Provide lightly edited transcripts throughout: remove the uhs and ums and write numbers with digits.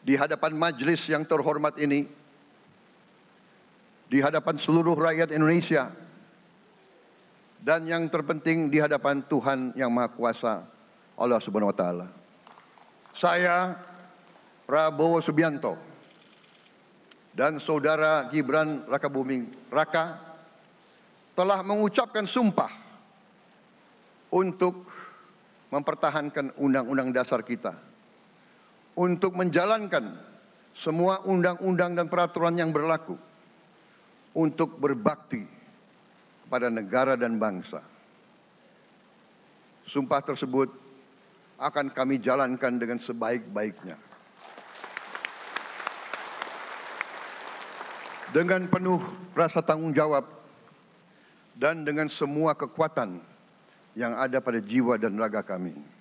di hadapan majelis yang terhormat ini, di hadapan seluruh rakyat Indonesia, dan yang terpenting di hadapan Tuhan Yang Maha Kuasa, Allah Subhanahu wa Ta'ala. Saya, Prabowo Subianto, dan Saudara Gibran Rakabuming Raka telah mengucapkan sumpah untuk mempertahankan Undang-Undang Dasar kita, untuk menjalankan semua undang-undang dan peraturan yang berlaku, untuk berbakti pada negara dan bangsa. Sumpah tersebut akan kami jalankan dengan sebaik-baiknya. Dengan penuh rasa tanggung jawab dan dengan semua kekuatan yang ada pada jiwa dan raga kami.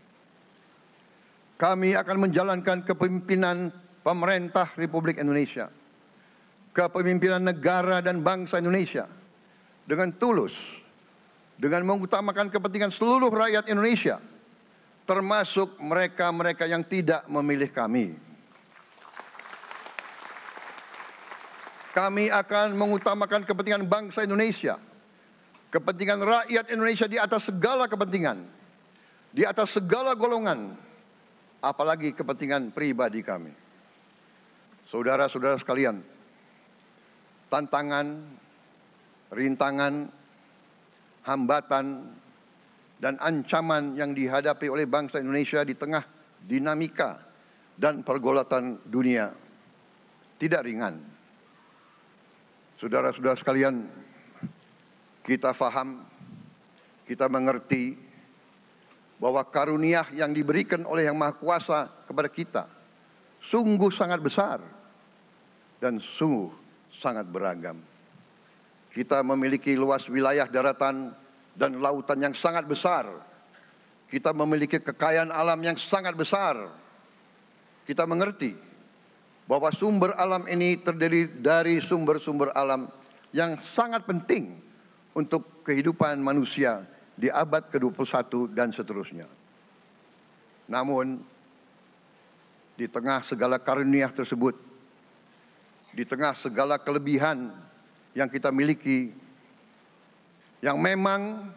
Kami akan menjalankan kepemimpinan pemerintah Republik Indonesia, kepemimpinan negara dan bangsa Indonesia dengan tulus, dengan mengutamakan kepentingan seluruh rakyat Indonesia, termasuk mereka-mereka yang tidak memilih kami. Kami akan mengutamakan kepentingan bangsa Indonesia, kepentingan rakyat Indonesia di atas segala kepentingan, di atas segala golongan, apalagi kepentingan pribadi kami. Saudara-saudara sekalian, tantangan, rintangan, hambatan, dan ancaman yang dihadapi oleh bangsa Indonesia di tengah dinamika dan pergolatan dunia tidak ringan. Saudara-saudara sekalian, kita faham, kita mengerti bahwa karunia yang diberikan oleh Yang Maha Kuasa kepada kita sungguh sangat besar dan sungguh sangat beragam. Kita memiliki luas wilayah daratan dan lautan yang sangat besar. Kita memiliki kekayaan alam yang sangat besar. Kita mengerti bahwa sumber alam ini terdiri dari sumber-sumber alam yang sangat penting untuk kehidupan manusia di abad ke-21 dan seterusnya. Namun, di tengah segala karunia tersebut, di tengah segala kelebihan yang kita miliki, yang memang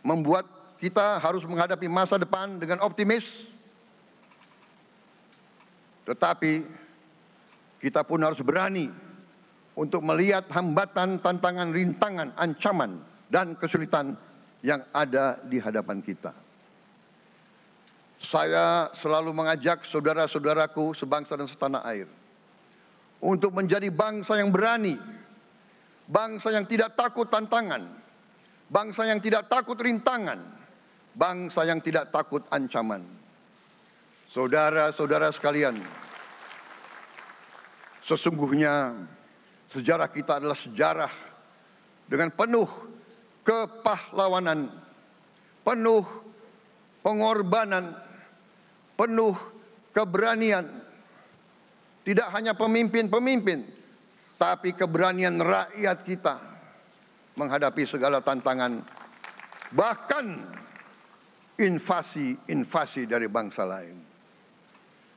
membuat kita harus menghadapi masa depan dengan optimis, tetapi kita pun harus berani untuk melihat hambatan, tantangan, rintangan, ancaman, dan kesulitan yang ada di hadapan kita. Saya selalu mengajak saudara-saudaraku sebangsa dan setanah air untuk menjadi bangsa yang berani, bangsa yang tidak takut tantangan, bangsa yang tidak takut rintangan, bangsa yang tidak takut ancaman. Saudara-saudara sekalian, sesungguhnya sejarah kita adalah sejarah dengan penuh kepahlawanan, penuh pengorbanan, penuh keberanian. Tidak hanya pemimpin-pemimpin, tapi keberanian rakyat kita menghadapi segala tantangan, bahkan invasi-invasi dari bangsa lain.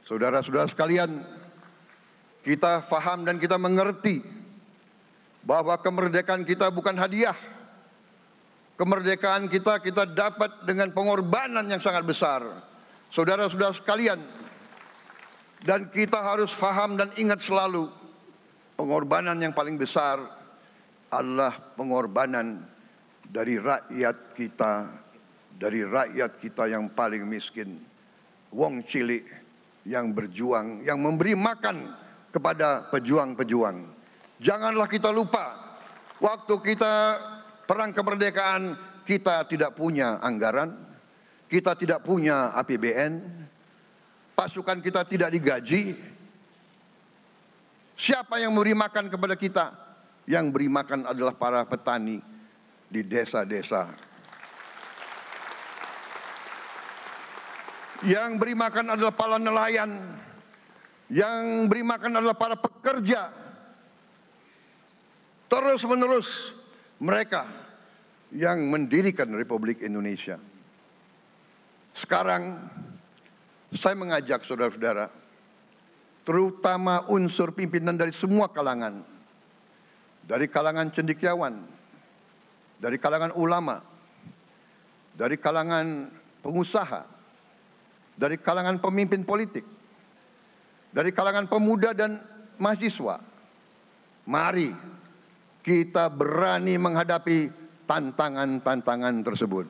Saudara-saudara sekalian, kita faham dan kita mengerti bahwa kemerdekaan kita bukan hadiah. Kemerdekaan kita dapat dengan pengorbanan yang sangat besar. Saudara-saudara sekalian, dan kita harus faham dan ingat selalu, pengorbanan yang paling besar adalah pengorbanan dari rakyat kita yang paling miskin, wong cilik yang berjuang, yang memberi makan kepada pejuang-pejuang. Janganlah kita lupa, waktu kita perang kemerdekaan, kita tidak punya anggaran, kita tidak punya APBN, pasukan kita tidak digaji. Siapa yang memberi makan kepada kita? Yang beri makan adalah para petani di desa-desa. Yang beri makan adalah para nelayan. Yang beri makan adalah para pekerja. Terus-menerus mereka yang mendirikan Republik Indonesia. Sekarang saya mengajak saudara-saudara terutama unsur pimpinan dari semua kalangan, dari kalangan cendekiawan, dari kalangan ulama, dari kalangan pengusaha, dari kalangan pemimpin politik, dari kalangan pemuda dan mahasiswa. Mari kita berani menghadapi tantangan-tantangan tersebut.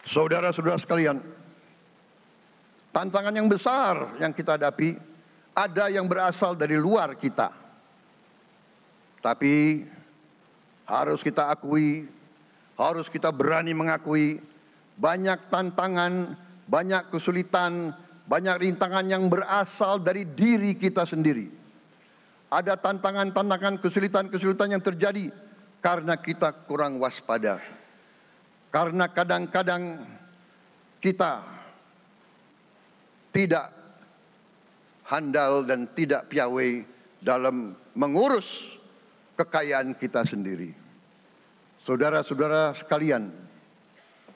Saudara-saudara sekalian, tantangan yang besar yang kita hadapi ada yang berasal dari luar kita. Tapi harus kita akui, harus kita berani mengakui banyak tantangan, banyak kesulitan, banyak rintangan yang berasal dari diri kita sendiri. Ada tantangan-tantangan, kesulitan-kesulitan yang terjadi karena kita kurang waspada. Karena kadang-kadang kita tidak handal dan tidak piawai dalam mengurus kekayaan kita sendiri. Saudara-saudara sekalian,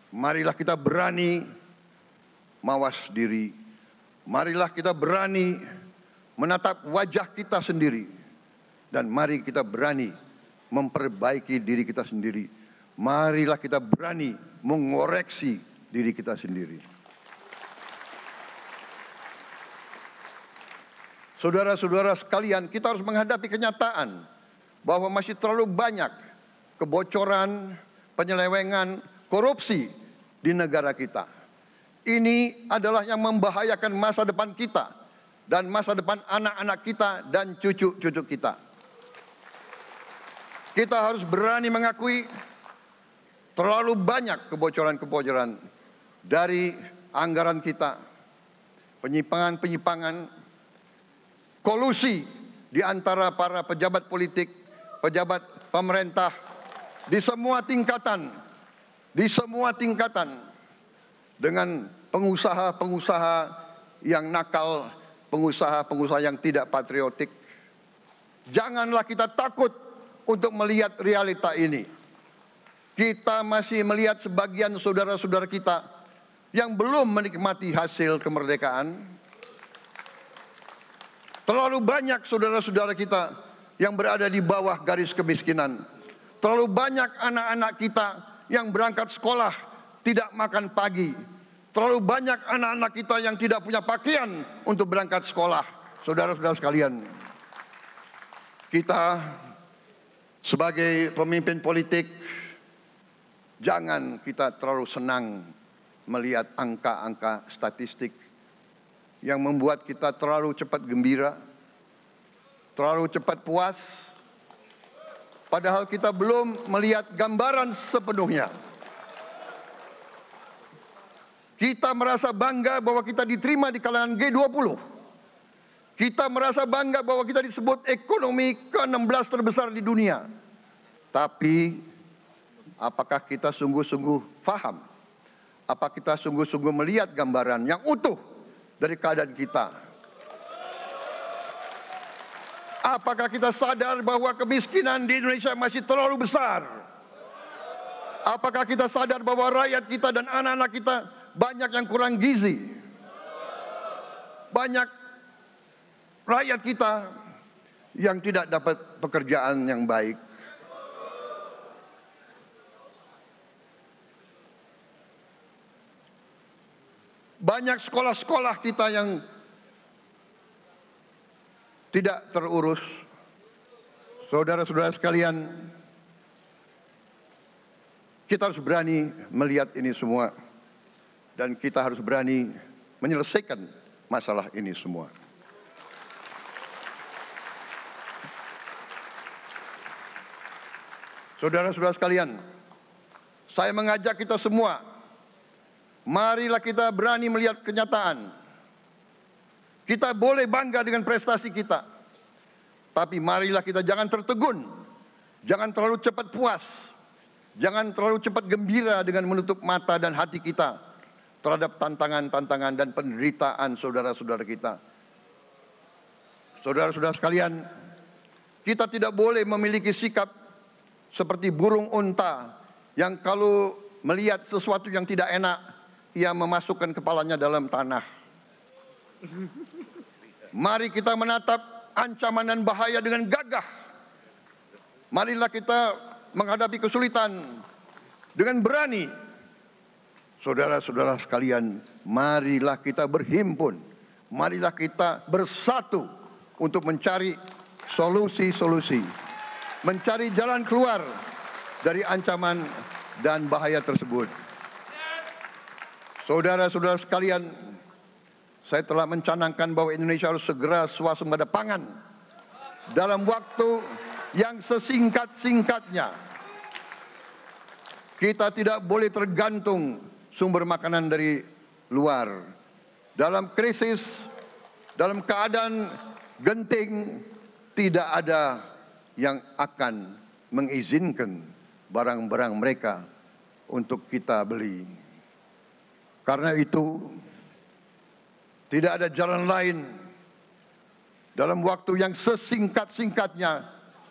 marilah kita berani mawas diri. Marilah kita berani menatap wajah kita sendiri. Dan mari kita berani memperbaiki diri kita sendiri. Marilah kita berani mengoreksi diri kita sendiri. Saudara-saudara sekalian, kita harus menghadapi kenyataan bahwa masih terlalu banyak kebocoran, penyelewengan, korupsi di negara kita. Ini adalah yang membahayakan masa depan kita dan masa depan anak-anak kita dan cucu-cucu kita. Kita harus berani mengakui terlalu banyak kebocoran-kebocoran dari anggaran kita, penyimpangan-penyimpangan, kolusi di antara para pejabat politik, pejabat pemerintah di semua tingkatan, dengan pengusaha-pengusaha yang nakal, pengusaha-pengusaha yang tidak patriotik. Janganlah kita takut untuk melihat realita ini. Kita masih melihat sebagian saudara-saudara kita yang belum menikmati hasil kemerdekaan. Terlalu banyak saudara-saudara kita yang berada di bawah garis kemiskinan. Terlalu banyak anak-anak kita yang berangkat sekolah tidak makan pagi. Terlalu banyak anak-anak kita yang tidak punya pakaian untuk berangkat sekolah. Saudara-saudara sekalian, kita sebagai pemimpin politik, jangan kita terlalu senang melihat angka-angka statistik yang membuat kita terlalu cepat gembira, terlalu cepat puas, padahal kita belum melihat gambaran sepenuhnya. Kita merasa bangga bahwa kita diterima di kalangan G20. Kita merasa bangga bahwa kita disebut ekonomi ke-16 terbesar di dunia. Tapi apakah kita sungguh-sungguh paham? Apa kita sungguh-sungguh melihat gambaran yang utuh dari keadaan kita? Apakah kita sadar bahwa kemiskinan di Indonesia masih terlalu besar? Apakah kita sadar bahwa rakyat kita dan anak-anak kita banyak yang kurang gizi? Banyak rakyat kita yang tidak dapat pekerjaan yang baik. Banyak sekolah-sekolah kita yang tidak terurus. Saudara-saudara sekalian, kita harus berani melihat ini semua. Dan kita harus berani menyelesaikan masalah ini semua. Saudara-saudara sekalian, saya mengajak kita semua, marilah kita berani melihat kenyataan. Kita boleh bangga dengan prestasi kita, tapi marilah kita jangan tertegun, jangan terlalu cepat puas, jangan terlalu cepat gembira dengan menutup mata dan hati kita terhadap tantangan-tantangan dan penderitaan saudara-saudara kita. Saudara-saudara sekalian, kita tidak boleh memiliki sikap seperti burung unta yang kalau melihat sesuatu yang tidak enak, ia memasukkan kepalanya dalam tanah. Mari kita menatap ancaman dan bahaya dengan gagah. Marilah kita menghadapi kesulitan dengan berani. Saudara-saudara sekalian, marilah kita berhimpun. Marilah kita bersatu untuk mencari solusi-solusi. Mencari jalan keluar dari ancaman dan bahaya tersebut. Saudara-saudara sekalian, saya telah mencanangkan bahwa Indonesia harus segera swasembada pangan dalam waktu yang sesingkat-singkatnya. Kita tidak boleh tergantung sumber makanan dari luar. Dalam krisis, dalam keadaan genting, tidak ada yang akan mengizinkan barang-barang mereka untuk kita beli. Karena itu, tidak ada jalan lain. Dalam waktu yang sesingkat-singkatnya,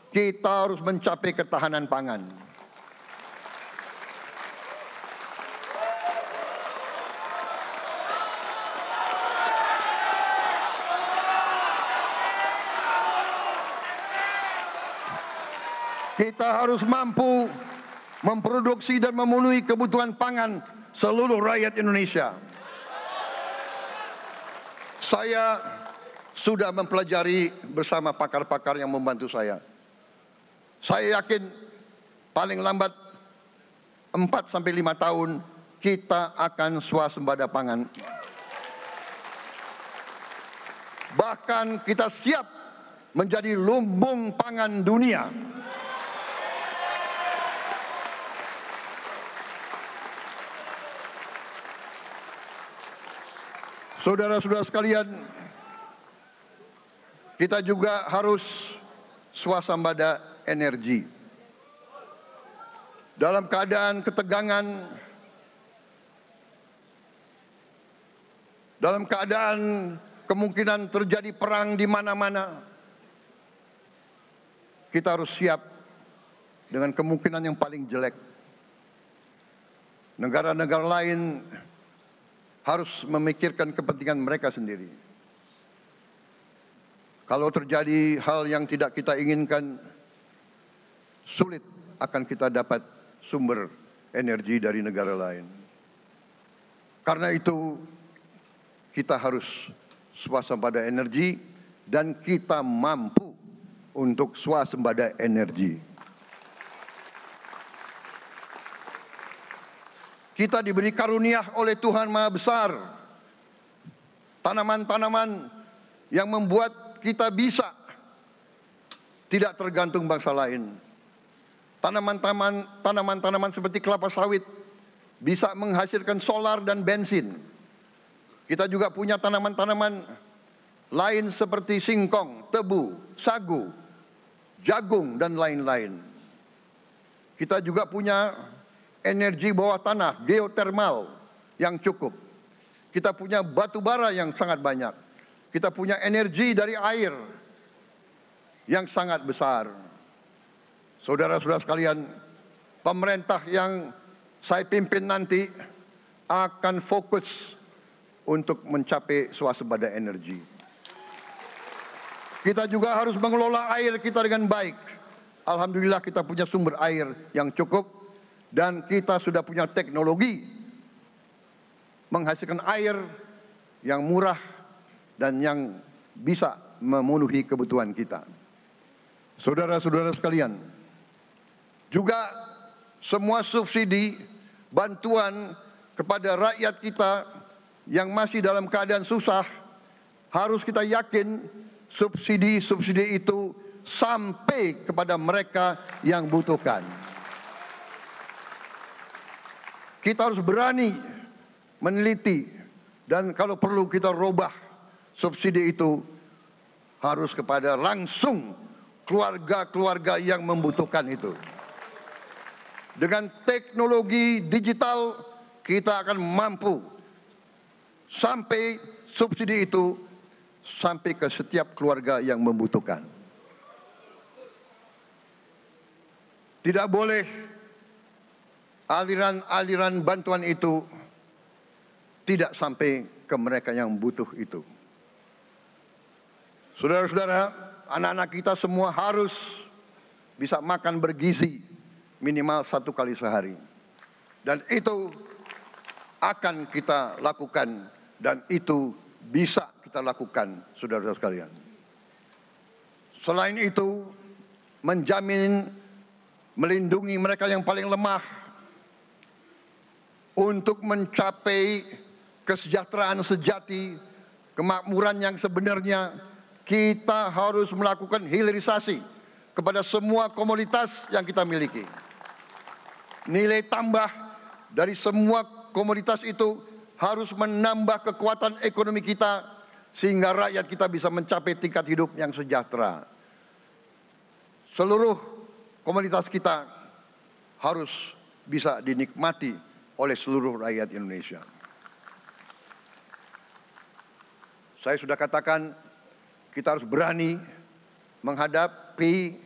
kita harus mencapai ketahanan pangan. Kita harus mampu memproduksi dan memenuhi kebutuhan pangan seluruh rakyat Indonesia. Saya sudah mempelajari bersama pakar-pakar yang membantu saya. Saya yakin paling lambat 4 sampai 5 tahun kita akan swasembada pangan. Bahkan kita siap menjadi lumbung pangan dunia. Saudara-saudara sekalian, kita juga harus swasembada energi. Dalam keadaan ketegangan, dalam keadaan kemungkinan terjadi perang di mana-mana, kita harus siap dengan kemungkinan yang paling jelek. Negara-negara lain harus memikirkan kepentingan mereka sendiri. Kalau terjadi hal yang tidak kita inginkan, sulit akan kita dapat sumber energi dari negara lain. Karena itu, kita harus swasembada energi dan kita mampu untuk swasembada energi. Kita diberi karunia oleh Tuhan Maha Besar. Tanaman-tanaman yang membuat kita bisa tidak tergantung bangsa lain. Tanaman-tanaman seperti kelapa sawit bisa menghasilkan solar dan bensin. Kita juga punya tanaman-tanaman lain seperti singkong, tebu, sagu, jagung, dan lain-lain. Kita juga punya energi bawah tanah, geotermal yang cukup. Kita punya batu bara yang sangat banyak. Kita punya energi dari air yang sangat besar. Saudara-saudara sekalian, pemerintah yang saya pimpin nanti akan fokus untuk mencapai swasembada energi. Kita juga harus mengelola air kita dengan baik. Alhamdulillah kita punya sumber air yang cukup. Dan kita sudah punya teknologi menghasilkan air yang murah dan yang bisa memenuhi kebutuhan kita. Saudara-saudara sekalian, juga semua subsidi, bantuan kepada rakyat kita yang masih dalam keadaan susah, harus kita yakin subsidi-subsidi itu sampai kepada mereka yang butuhkan. Kita harus berani meneliti dan kalau perlu kita robah subsidi itu harus kepada langsung keluarga-keluarga yang membutuhkan itu. Dengan teknologi digital kita akan mampu sampai subsidi itu sampai ke setiap keluarga yang membutuhkan. Tidak boleh aliran-aliran bantuan itu tidak sampai ke mereka yang butuh itu. Saudara-saudara, anak-anak kita semua harus bisa makan bergizi minimal 1 kali sehari. Dan itu akan kita lakukan dan itu bisa kita lakukan, saudara-saudara sekalian. Selain itu, menjamin melindungi mereka yang paling lemah untuk mencapai kesejahteraan sejati, kemakmuran yang sebenarnya, kita harus melakukan hilirisasi kepada semua komoditas yang kita miliki. Nilai tambah dari semua komoditas itu harus menambah kekuatan ekonomi kita sehingga rakyat kita bisa mencapai tingkat hidup yang sejahtera. Seluruh komoditas kita harus bisa dinikmati oleh seluruh rakyat Indonesia. Saya sudah katakan, kita harus berani menghadapi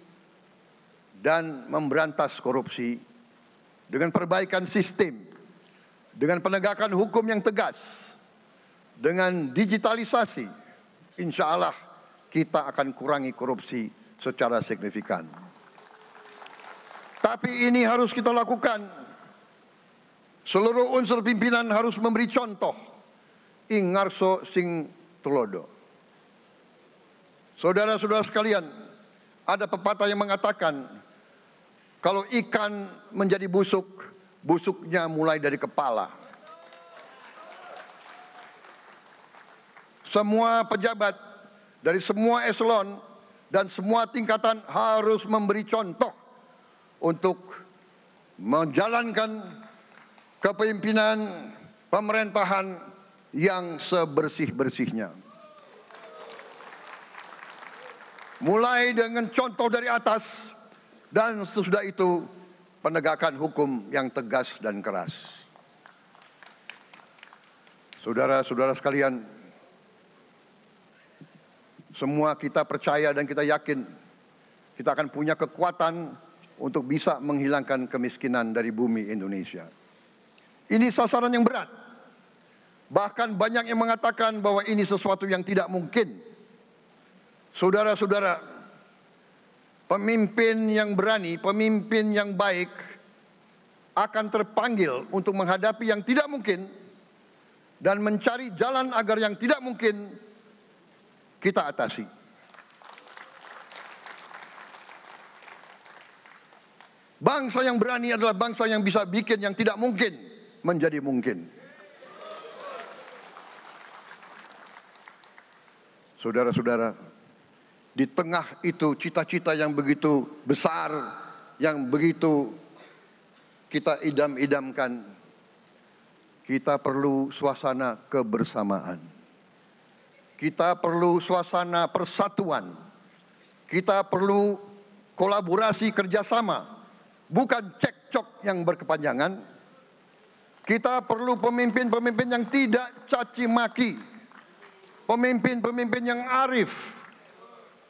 dan memberantas korupsi dengan perbaikan sistem, dengan penegakan hukum yang tegas, dengan digitalisasi. Insya Allah kita akan kurangi korupsi secara signifikan. Tapi ini harus kita lakukan. Seluruh unsur pimpinan harus memberi contoh. Ing ngarso sing tulodo. Saudara-saudara sekalian, ada pepatah yang mengatakan, kalau ikan menjadi busuk, busuknya mulai dari kepala. Semua pejabat dari semua eselon dan semua tingkatan harus memberi contoh untuk menjalankan kepemimpinan pemerintahan yang sebersih-bersihnya. Mulai dengan contoh dari atas dan sesudah itu penegakan hukum yang tegas dan keras. Saudara-saudara sekalian, semua kita percaya dan kita yakin kita akan punya kekuatan untuk bisa menghilangkan kemiskinan dari bumi Indonesia. Ini sasaran yang berat. Bahkan banyak yang mengatakan bahwa ini sesuatu yang tidak mungkin. Saudara-saudara, pemimpin yang berani, pemimpin yang baik akan terpanggil untuk menghadapi yang tidak mungkin dan mencari jalan agar yang tidak mungkin kita atasi. Bangsa yang berani adalah bangsa yang bisa bikin yang tidak mungkin menjadi mungkin. Saudara-saudara, di tengah itu cita-cita yang begitu besar, yang begitu kita idam-idamkan, kita perlu suasana kebersamaan. Kita perlu suasana persatuan. Kita perlu kolaborasi kerjasama, bukan cekcok yang berkepanjangan. Kita perlu pemimpin-pemimpin yang tidak caci maki, pemimpin-pemimpin yang arif,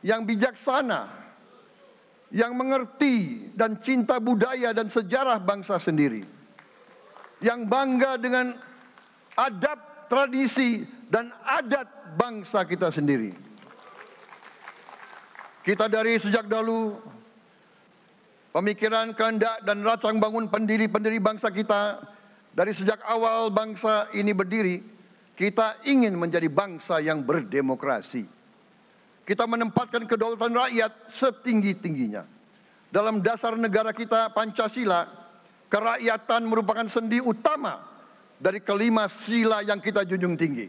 yang bijaksana, yang mengerti dan cinta budaya dan sejarah bangsa sendiri, yang bangga dengan adab, tradisi, dan adat bangsa kita sendiri. Kita dari sejak dahulu, pemikiran, kehendak, dan rancang bangun pendiri-pendiri bangsa kita, dari sejak awal bangsa ini berdiri, kita ingin menjadi bangsa yang berdemokrasi. Kita menempatkan kedaulatan rakyat setinggi-tingginya. Dalam dasar negara kita Pancasila, kerakyatan merupakan sendi utama dari kelima sila yang kita junjung tinggi.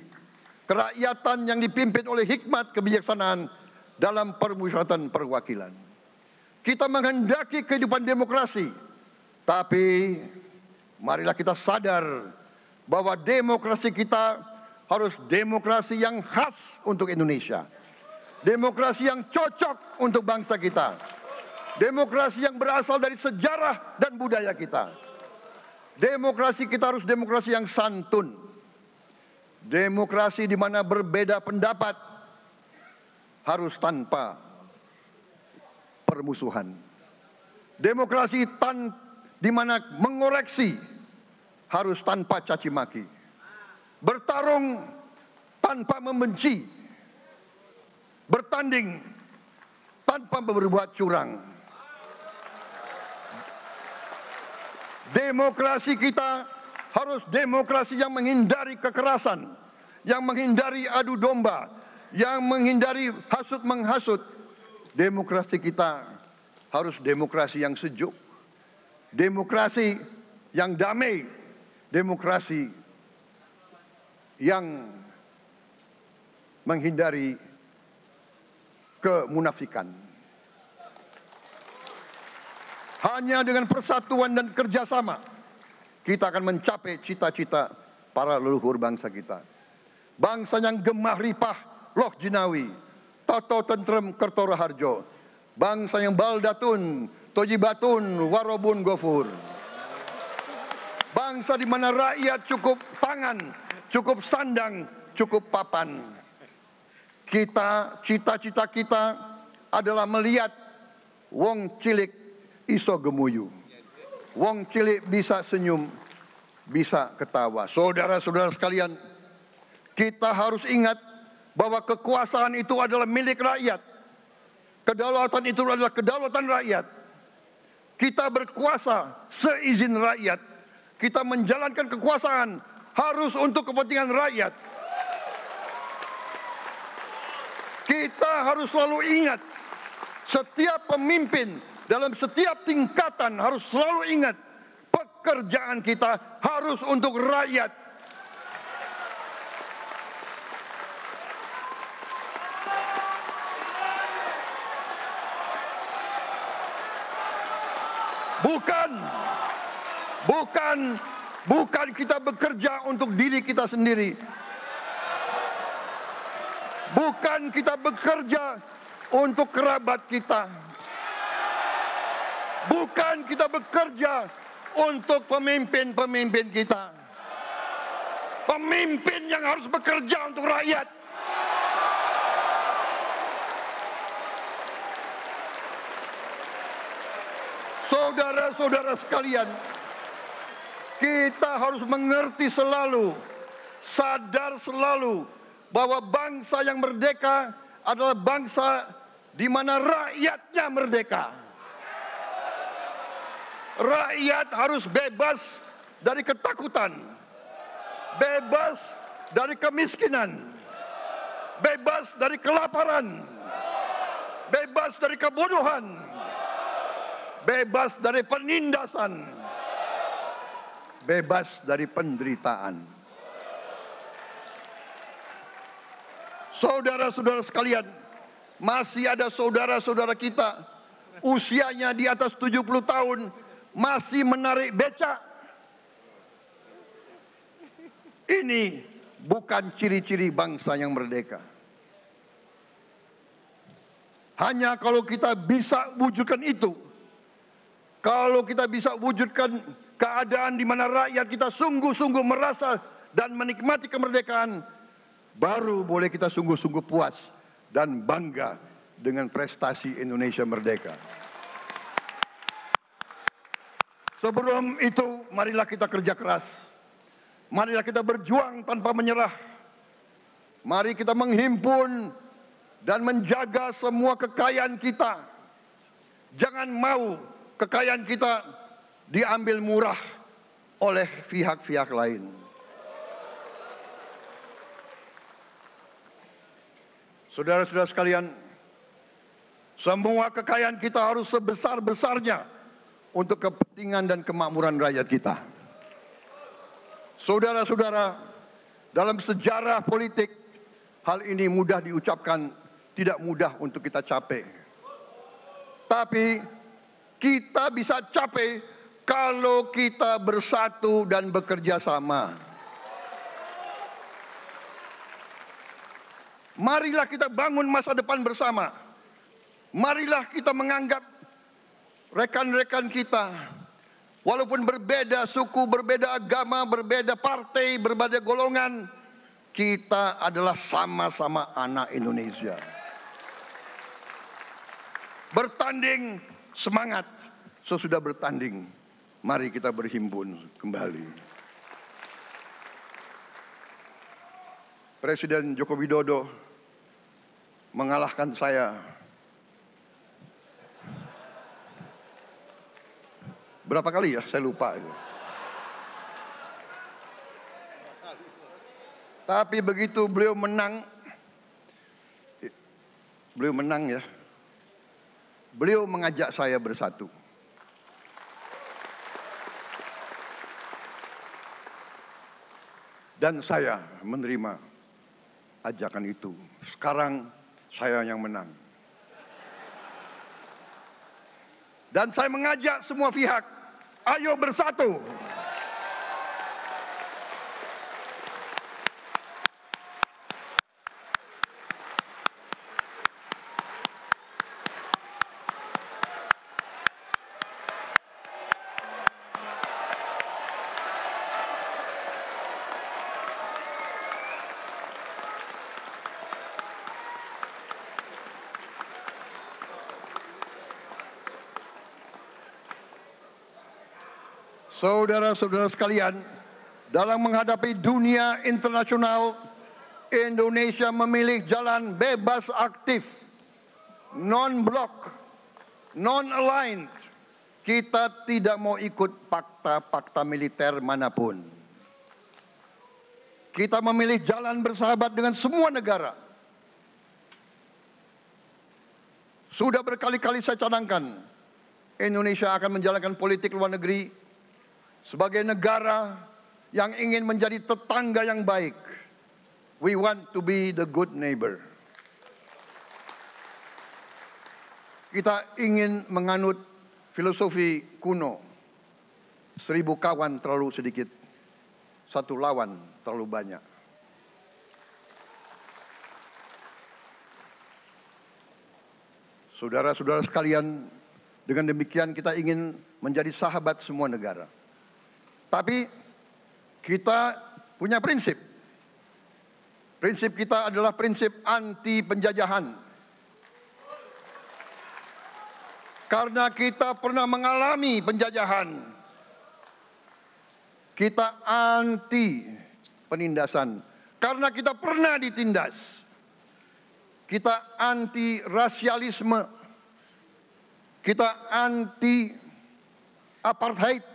Kerakyatan yang dipimpin oleh hikmat kebijaksanaan dalam permusyawaratan perwakilan. Kita menghendaki kehidupan demokrasi, tapi marilah kita sadar bahwa demokrasi kita harus demokrasi yang khas untuk Indonesia. Demokrasi yang cocok untuk bangsa kita. Demokrasi yang berasal dari sejarah dan budaya kita. Demokrasi kita harus demokrasi yang santun. Demokrasi di mana berbeda pendapat harus tanpa permusuhan. Demokrasi di mana mengoreksi harus tanpa caci maki. Bertarung tanpa membenci. Bertarung bertanding tanpa berbuat curang. Demokrasi kita harus demokrasi yang menghindari kekerasan, yang menghindari adu domba, yang menghindari hasut-menghasut. Demokrasi kita harus demokrasi yang sejuk, demokrasi yang damai, demokrasi yang menghindari kemunafikan. Hanya dengan persatuan dan kerjasama kita akan mencapai cita-cita para leluhur bangsa kita. Bangsa yang gemah ripah loh jinawi, toto tentrem kerto raharjo. Bangsa yang baldatun, tojibatun, warobun gofur. Bangsa di mana rakyat cukup pangan, cukup sandang, cukup papan. Cita-cita kita adalah melihat wong cilik iso gemuyu. Wong cilik bisa senyum, bisa ketawa. Saudara-saudara sekalian, kita harus ingat bahwa kekuasaan itu adalah milik rakyat. Kedaulatan itu adalah kedaulatan rakyat. Kita berkuasa seizin rakyat. Kita menjalankan kekuasaan harus untuk kepentingan rakyat. Kita harus selalu ingat, setiap pemimpin dalam setiap tingkatan harus selalu ingat, pekerjaan kita harus untuk rakyat. Bukan kita bekerja untuk diri kita sendiri. Bukan kita bekerja untuk kerabat kita. Bukan kita bekerja untuk pemimpin-pemimpin kita. Pemimpin yang harus bekerja untuk rakyat. Saudara-saudara sekalian, kita harus mengerti selalu, sadar selalu bahwa bangsa yang merdeka adalah bangsa di mana rakyatnya merdeka. Rakyat harus bebas dari ketakutan, bebas dari kemiskinan, bebas dari kelaparan, bebas dari kebodohan, bebas dari penindasan, bebas dari penderitaan. Saudara-saudara sekalian, masih ada saudara-saudara kita usianya di atas 70 tahun masih menarik becak. Ini bukan ciri-ciri bangsa yang merdeka. Hanya kalau kita bisa wujudkan itu, kalau kita bisa wujudkan keadaan di mana rakyat kita sungguh-sungguh merasa dan menikmati kemerdekaan, baru boleh kita sungguh-sungguh puas dan bangga dengan prestasi Indonesia merdeka. Sebelum itu, marilah kita kerja keras. Marilah kita berjuang tanpa menyerah. Mari kita menghimpun dan menjaga semua kekayaan kita. Jangan mau kekayaan kita diambil murah oleh pihak-pihak lain. Saudara-saudara sekalian, semua kekayaan kita harus sebesar-besarnya untuk kepentingan dan kemakmuran rakyat kita. Saudara-saudara, dalam sejarah politik, hal ini mudah diucapkan, tidak mudah untuk kita capai. Tapi kita bisa capai kalau kita bersatu dan bekerja sama. Marilah kita bangun masa depan bersama. Marilah kita menganggap rekan-rekan kita, walaupun berbeda suku, berbeda agama, berbeda partai, berbeda golongan, kita adalah sama-sama anak Indonesia. Bertanding, semangat. Sesudah bertanding, mari kita berhimpun kembali. Presiden Joko Widodo mengalahkan saya. Berapa kali ya? Saya lupa itu. Tapi begitu beliau menang ya, beliau mengajak saya bersatu. Dan saya menerima ajakan itu. Sekarang saya yang menang. Dan saya mengajak semua pihak, ayo bersatu. Saudara-saudara sekalian, dalam menghadapi dunia internasional, Indonesia memilih jalan bebas aktif, non-blok, non-aligned. Kita tidak mau ikut fakta-fakta militer manapun. Kita memilih jalan bersahabat dengan semua negara. Sudah berkali-kali saya cadangkan, Indonesia akan menjalankan politik luar negeri sebagai negara yang ingin menjadi tetangga yang baik. We want to be the good neighbor. Kita ingin menganut filosofi kuno. 1000 kawan terlalu sedikit, 1 lawan terlalu banyak. Saudara-saudara sekalian, dengan demikian kita ingin menjadi sahabat semua negara. Tapi kita punya prinsip. Prinsip kita adalah prinsip anti penjajahan. Karena kita pernah mengalami penjajahan. Kita anti penindasan. Karena kita pernah ditindas. Kita anti rasialisme. Kita anti apartheid.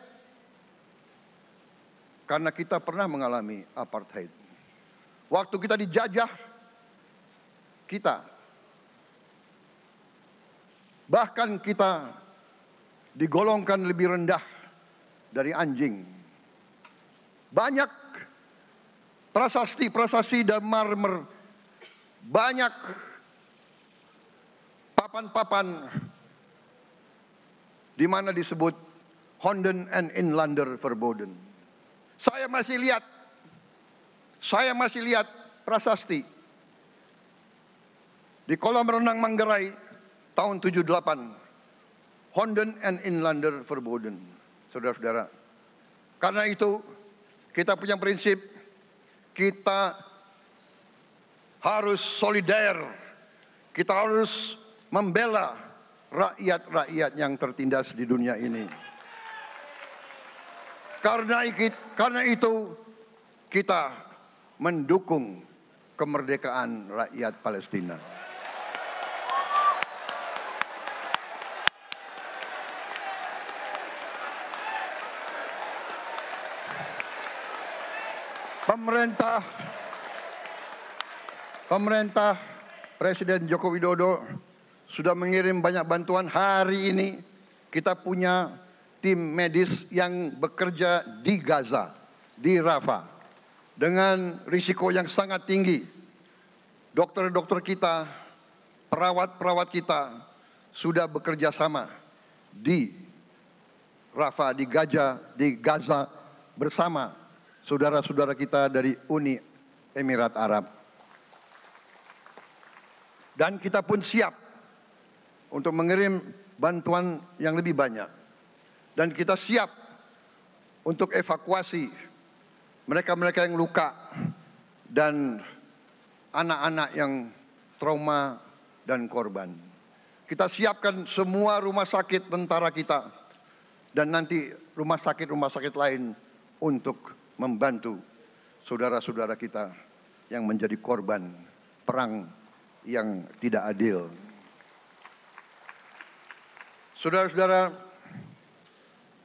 Karena kita pernah mengalami apartheid. Waktu kita dijajah, bahkan kita digolongkan lebih rendah dari anjing. Banyak prasasti dan marmer, banyak papan-papan di mana disebut Honden en Inlander Verboden. Saya masih lihat prasasti di kolam renang Manggarai tahun 78. Honden en Inlander Verboden. Saudara-saudara, karena itu kita punya prinsip, kita harus solider, kita harus membela rakyat-rakyat yang tertindas di dunia ini. Karena itu kita mendukung kemerdekaan rakyat Palestina. Pemerintah Presiden Joko Widodo sudah mengirim banyak bantuan. Hari ini kita punya tim medis yang bekerja di Gaza, di Rafah, dengan risiko yang sangat tinggi. Dokter-dokter kita, perawat-perawat kita sudah bekerja sama di Rafah, di Gaza bersama saudara-saudara kita dari Uni Emirat Arab. Dan kita pun siap untuk mengirim bantuan yang lebih banyak. Dan kita siap untuk evakuasi mereka-mereka yang luka dan anak-anak yang trauma dan korban. Kita siapkan semua rumah sakit tentara kita dan nanti rumah sakit lain untuk membantu saudara-saudara kita yang menjadi korban perang yang tidak adil. Saudara-saudara,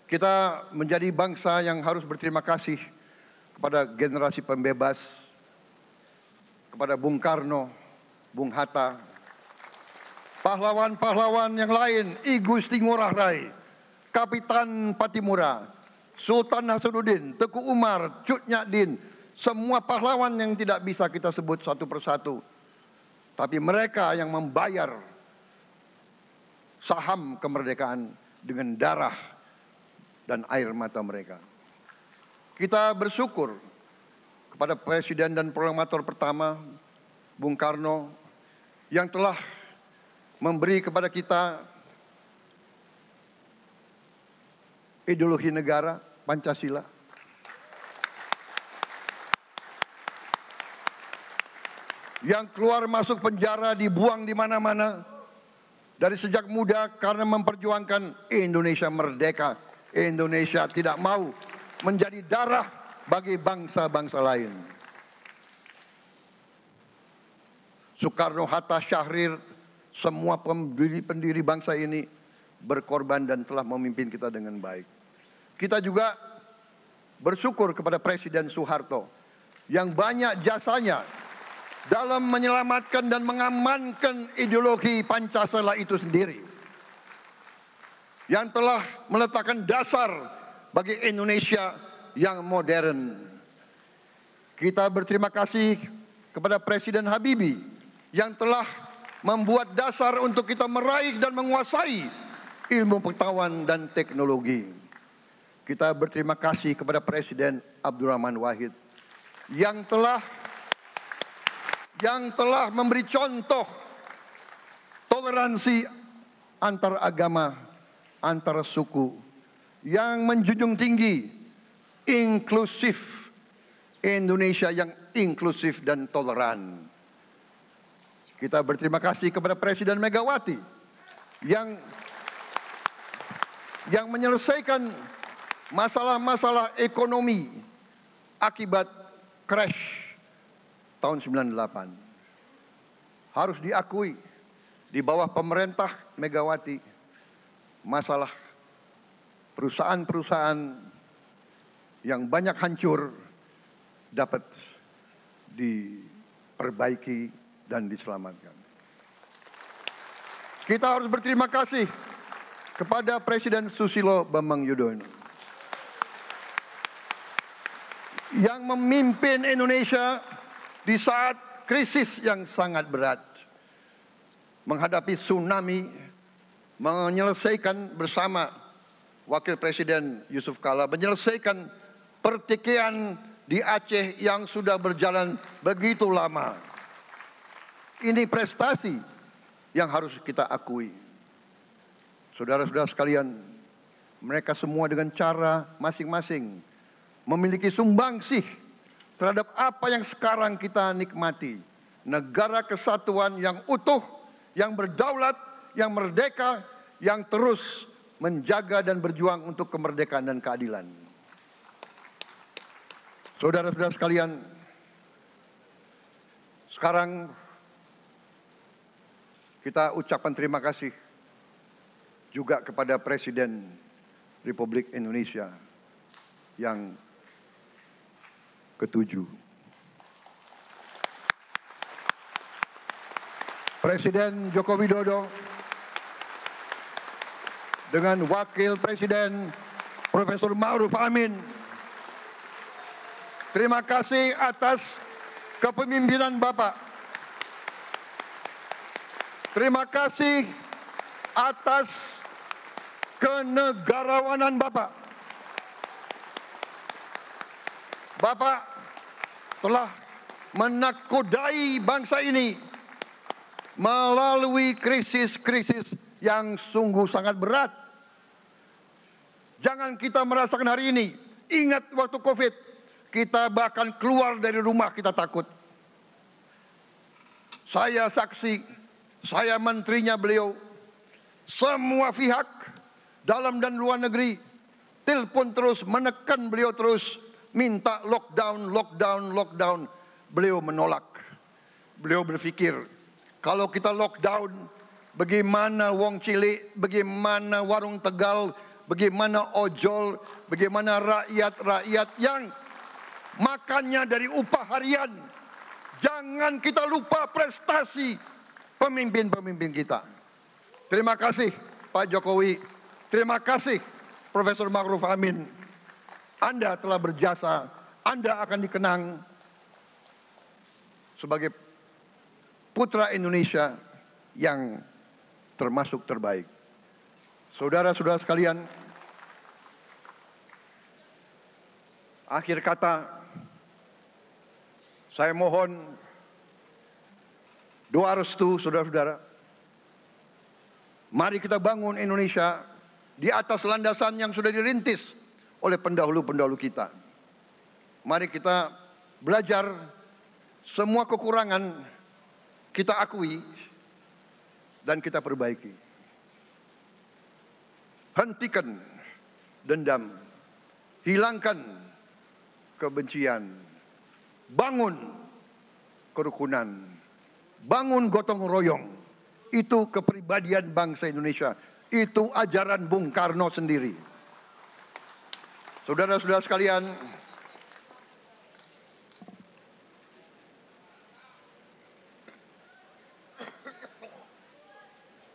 kita menjadi bangsa yang harus berterima kasih kepada generasi pembebas, kepada Bung Karno, Bung Hatta, pahlawan-pahlawan yang lain, I Gusti Ngurah Rai, Kapitan Patimura, Sultan Hasanuddin, Teku Umar, Cut Nyak Din, semua pahlawan yang tidak bisa kita sebut satu persatu. Tapi mereka yang membayar saham kemerdekaan dengan darah dan air mata mereka. Kita bersyukur kepada Presiden dan Proklamator pertama, Bung Karno, yang telah memberi kepada kita ideologi negara, Pancasila. Yang keluar masuk penjara, dibuang di mana-mana dari sejak muda karena memperjuangkan Indonesia merdeka. Indonesia tidak mau menjadi darah bagi bangsa-bangsa lain. Soekarno, Hatta, Syahrir, semua pendiri bangsa ini berkorban dan telah memimpin kita dengan baik. Kita juga bersyukur kepada Presiden Soeharto yang banyak jasanya dalam menyelamatkan dan mengamankan ideologi Pancasila itu sendiri, yang telah meletakkan dasar bagi Indonesia yang modern. Kita berterima kasih kepada Presiden Habibie yang telah membuat dasar untuk kita meraih dan menguasai ilmu pengetahuan dan teknologi. Kita berterima kasih kepada Presiden Abdurrahman Wahid yang telah memberi contoh toleransi antar agama, antar suku, yang menjunjung tinggi inklusif, Indonesia yang inklusif dan toleran. Kita berterima kasih kepada Presiden Megawati yang menyelesaikan masalah-masalah ekonomi akibat crash tahun 98. Harus diakui, di bawah pemerintah Megawati, masalah perusahaan-perusahaan yang banyak hancur dapat diperbaiki dan diselamatkan. Kita harus berterima kasih kepada Presiden Susilo Bambang Yudhoyono yang memimpin Indonesia di saat krisis yang sangat berat, menghadapi tsunami, menyelesaikan bersama Wakil Presiden Yusuf Kala, menyelesaikan pertikaian di Aceh yang sudah berjalan begitu lama. Ini prestasi yang harus kita akui. Saudara-saudara sekalian, mereka semua dengan cara masing-masing memiliki sumbangsih terhadap apa yang sekarang kita nikmati. Negara kesatuan yang utuh, yang berdaulat, yang merdeka, yang terus menjaga dan berjuang untuk kemerdekaan dan keadilan. Saudara-saudara sekalian, sekarang kita ucapkan terima kasih juga kepada Presiden Republik Indonesia yang ke-7. Presiden Joko Widodo dengan Wakil Presiden Profesor Ma'ruf Amin. Terima kasih atas kepemimpinan Bapak. Terima kasih atas kenegarawanan Bapak. Bapak telah menakodai bangsa ini melalui krisis-krisis yang sungguh sangat berat. Jangan kita merasakan hari ini. Ingat waktu COVID, kita bahkan keluar dari rumah kita takut. Saya saksi, saya menterinya beliau, semua pihak dalam dan luar negeri telepon terus, menekan beliau terus, minta lockdown, lockdown, lockdown. Beliau menolak. Beliau berpikir Kalau kita lockdown, bagaimana wong cilik, bagaimana warung Tegal, bagaimana ojol, bagaimana rakyat-rakyat yang makannya dari upah harian. Jangan kita lupa prestasi pemimpin-pemimpin kita. Terima kasih Pak Jokowi, terima kasih Profesor Ma'ruf Amin. Anda telah berjasa, Anda akan dikenang sebagai putra Indonesia yang termasuk terbaik. Saudara-saudara sekalian, akhir kata, saya mohon doa restu saudara-saudara. Mari kita bangun Indonesia di atas landasan yang sudah dirintis oleh pendahulu-pendahulu kita. Mari kita belajar, semua kekurangan kita akui dan kita perbaiki. Hentikan dendam, hilangkan kebencian, bangun kerukunan, bangun gotong royong. Itu kepribadian bangsa Indonesia, itu ajaran Bung Karno sendiri. Saudara-saudara sekalian,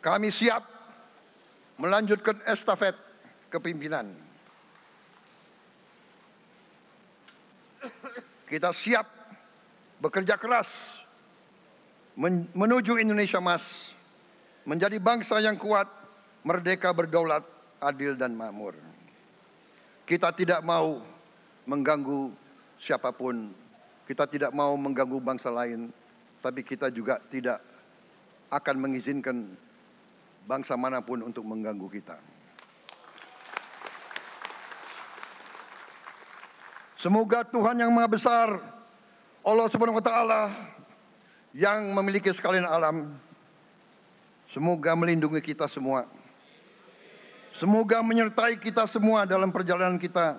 kami siap melanjutkan estafet kepimpinan. Kita siap bekerja keras menuju Indonesia Emas, menjadi bangsa yang kuat, merdeka, berdaulat, adil dan makmur. Kita tidak mau mengganggu siapapun, kita tidak mau mengganggu bangsa lain, tapi kita juga tidak akan mengizinkan bangsa manapun untuk mengganggu kita. Semoga Tuhan yang Maha Besar, Allah Subhanahu wa Ta'ala, yang memiliki sekalian alam, semoga melindungi kita semua. Semoga menyertai kita semua dalam perjalanan kita,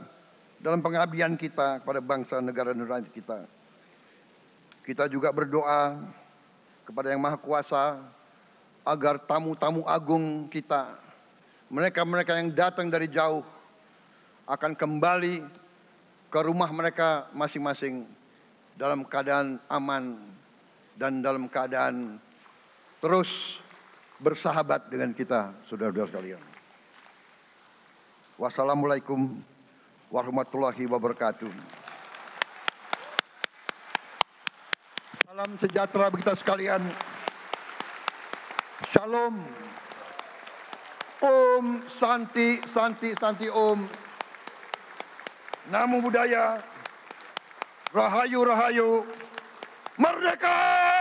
dalam pengabdian kita kepada bangsa, negara, dan rakyat kita. Kita juga berdoa kepada Yang Maha Kuasa agar tamu-tamu agung kita, mereka-mereka yang datang dari jauh, akan kembali ke rumah mereka masing-masing dalam keadaan aman dan dalam keadaan terus bersahabat dengan kita, saudara-saudara sekalian. Wassalamualaikum warahmatullahi wabarakatuh. Salam sejahtera bagi kita sekalian. Shalom. Om Santi, Santi, Santi Om. Namo Buddhaya. Rahayu, Rahayu. Merdeka!